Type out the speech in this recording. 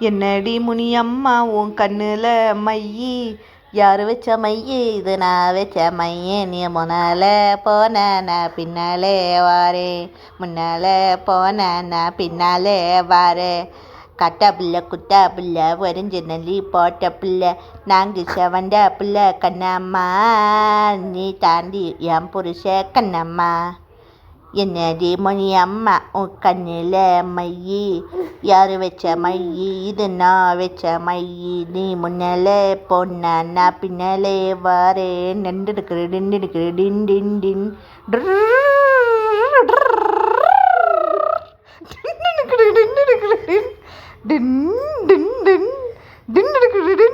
என்னடி முனியம்மா உன் கண்ணுல மையி யாரு வச்ச மையி இது நான் வச்ச மையே நீ முன்னால போன நான் பின்னாலே வாரே முன்னால போன நான் பின்னாலே வாரே கட்டா பிள்ளை குட்டா பிள்ளை வரிஞ்சு நல்லி போட்ட பிள்ளை நாங்கள் செவண்ட பிள்ளை கண்ணம்மா நீ தாண்டி என் புருஷ கண்ணம்மா என்னடி மணி அம்மா உன் கண்ணில் மையி யாரு வச்ச மையி இது நான் வச்ச மையி நீ முன்னாலே பொண்ணா நான் பின்னாலே வாரே நண்டுடுக்கிற டிண்டுடுக்கிற டின் டின் டின் டின் டின் டின் டின் டின் டின்